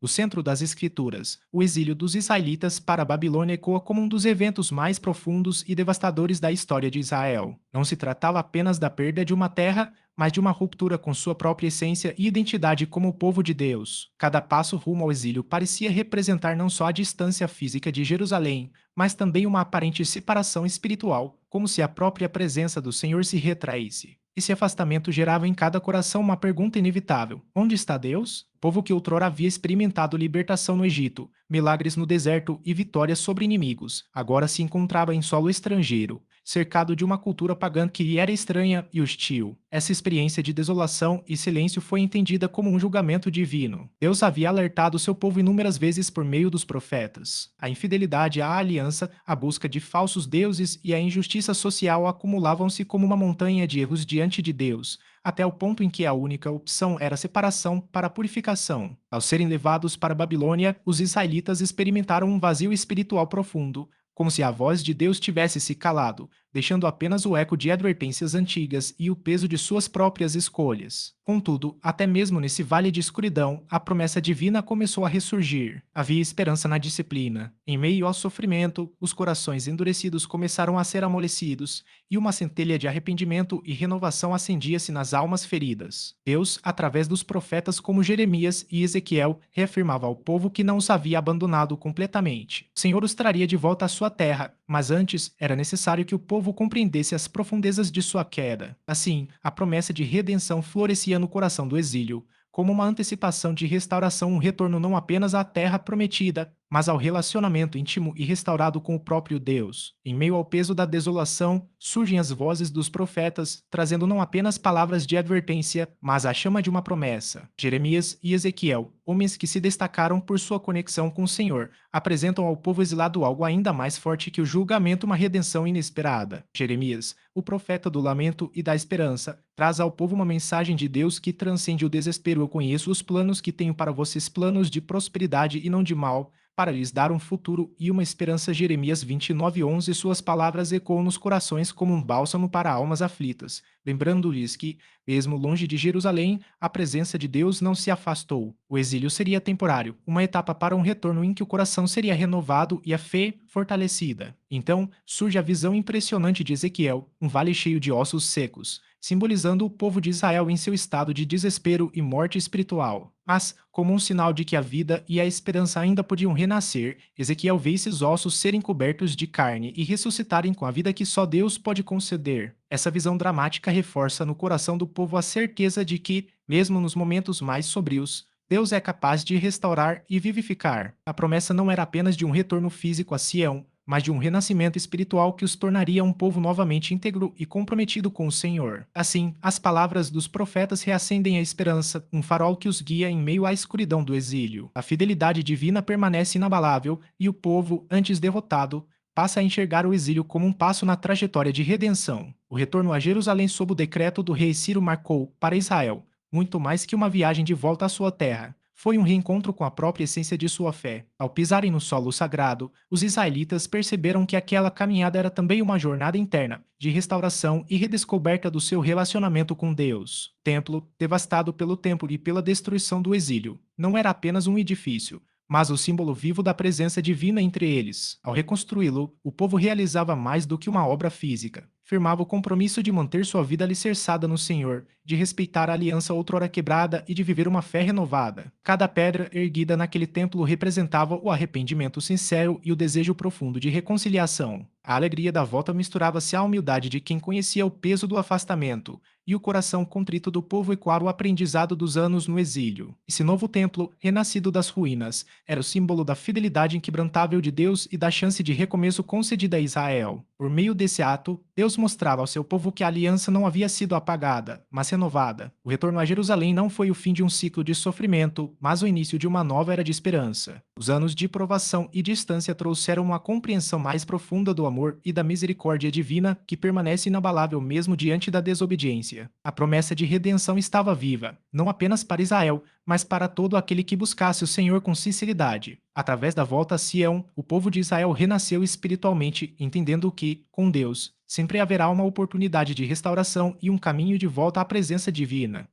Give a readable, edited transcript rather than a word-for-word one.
O centro das Escrituras, o exílio dos israelitas para a Babilônia ecoa como um dos eventos mais profundos e devastadores da história de Israel. Não se tratava apenas da perda de uma terra, mas de uma ruptura com sua própria essência e identidade como povo de Deus. Cada passo rumo ao exílio parecia representar não só a distância física de Jerusalém, mas também uma aparente separação espiritual, como se a própria presença do Senhor se retraísse. Esse afastamento gerava em cada coração uma pergunta inevitável: onde está Deus? O povo que outrora havia experimentado libertação no Egito, milagres no deserto e vitórias sobre inimigos, agora se encontrava em solo estrangeiro, cercado de uma cultura pagã que lhe era estranha e hostil. Essa experiência de desolação e silêncio foi entendida como um julgamento divino. Deus havia alertado seu povo inúmeras vezes por meio dos profetas. A infidelidade à aliança, a busca de falsos deuses e a injustiça social acumulavam-se como uma montanha de erros diante de Deus, até o ponto em que a única opção era separação para a purificação. Ao serem levados para a Babilônia, os israelitas experimentaram um vazio espiritual profundo, como se a voz de Deus tivesse se calado, deixando apenas o eco de advertências antigas e o peso de suas próprias escolhas. Contudo, até mesmo nesse vale de escuridão, a promessa divina começou a ressurgir. Havia esperança na disciplina. Em meio ao sofrimento, os corações endurecidos começaram a ser amolecidos, e uma centelha de arrependimento e renovação acendia-se nas almas feridas. Deus, através dos profetas como Jeremias e Ezequiel, reafirmava ao povo que não os havia abandonado completamente. O Senhor os traria de volta à sua terra, mas antes era necessário que o povo compreendesse as profundezas de sua queda. Assim, a promessa de redenção florescia no coração do exílio, como uma antecipação de restauração, um retorno não apenas à terra prometida, mas ao relacionamento íntimo e restaurado com o próprio Deus. Em meio ao peso da desolação, surgem as vozes dos profetas, trazendo não apenas palavras de advertência, mas a chama de uma promessa. Jeremias e Ezequiel, homens que se destacaram por sua conexão com o Senhor, apresentam ao povo exilado algo ainda mais forte que o julgamento, uma redenção inesperada. Jeremias, o profeta do lamento e da esperança, traz ao povo uma mensagem de Deus que transcende o desespero. Eu conheço os planos que tenho para vocês, planos de prosperidade e não de mal, para lhes dar um futuro e uma esperança. Jeremias 29:11. Suas palavras ecoam nos corações como um bálsamo para almas aflitas, lembrando-lhes que, mesmo longe de Jerusalém, a presença de Deus não se afastou. O exílio seria temporário, uma etapa para um retorno em que o coração seria renovado e a fé fortalecida. Então, surge a visão impressionante de Ezequiel, um vale cheio de ossos secos, simbolizando o povo de Israel em seu estado de desespero e morte espiritual. Mas, como um sinal de que a vida e a esperança ainda podiam renascer, Ezequiel vê esses ossos serem cobertos de carne e ressuscitarem com a vida que só Deus pode conceder. Essa visão dramática reforça no coração do povo a certeza de que, mesmo nos momentos mais sombrios, Deus é capaz de restaurar e vivificar. A promessa não era apenas de um retorno físico a Sião, mas de um renascimento espiritual que os tornaria um povo novamente íntegro e comprometido com o Senhor. Assim, as palavras dos profetas reacendem a esperança, um farol que os guia em meio à escuridão do exílio. A fidelidade divina permanece inabalável e o povo, antes derrotado, passa a enxergar o exílio como um passo na trajetória de redenção. O retorno a Jerusalém sob o decreto do rei Ciro marcou, para Israel, muito mais que uma viagem de volta à sua terra. Foi um reencontro com a própria essência de sua fé. Ao pisarem no solo sagrado, os israelitas perceberam que aquela caminhada era também uma jornada interna, de restauração e redescoberta do seu relacionamento com Deus. O templo, devastado pelo tempo e pela destruição do exílio, não era apenas um edifício, mas o símbolo vivo da presença divina entre eles. Ao reconstruí-lo, o povo realizava mais do que uma obra física. Firmava o compromisso de manter sua vida alicerçada no Senhor, de respeitar a aliança outrora quebrada e de viver uma fé renovada. Cada pedra erguida naquele templo representava o arrependimento sincero e o desejo profundo de reconciliação. A alegria da volta misturava-se à humildade de quem conhecia o peso do afastamento, e o coração contrito do povo ecoar o aprendizado dos anos no exílio. Esse novo templo, renascido das ruínas, era o símbolo da fidelidade inquebrantável de Deus e da chance de recomeço concedida a Israel. Por meio desse ato, Deus mostrava ao seu povo que a aliança não havia sido apagada, mas renovada. O retorno a Jerusalém não foi o fim de um ciclo de sofrimento, mas o início de uma nova era de esperança. Os anos de provação e distância trouxeram uma compreensão mais profunda do amor e da misericórdia divina que permanece inabalável mesmo diante da desobediência. A promessa de redenção estava viva, não apenas para Israel, mas para todo aquele que buscasse o Senhor com sinceridade. Através da volta a Sião, o povo de Israel renasceu espiritualmente, entendendo que, com Deus, sempre haverá uma oportunidade de restauração e um caminho de volta à presença divina.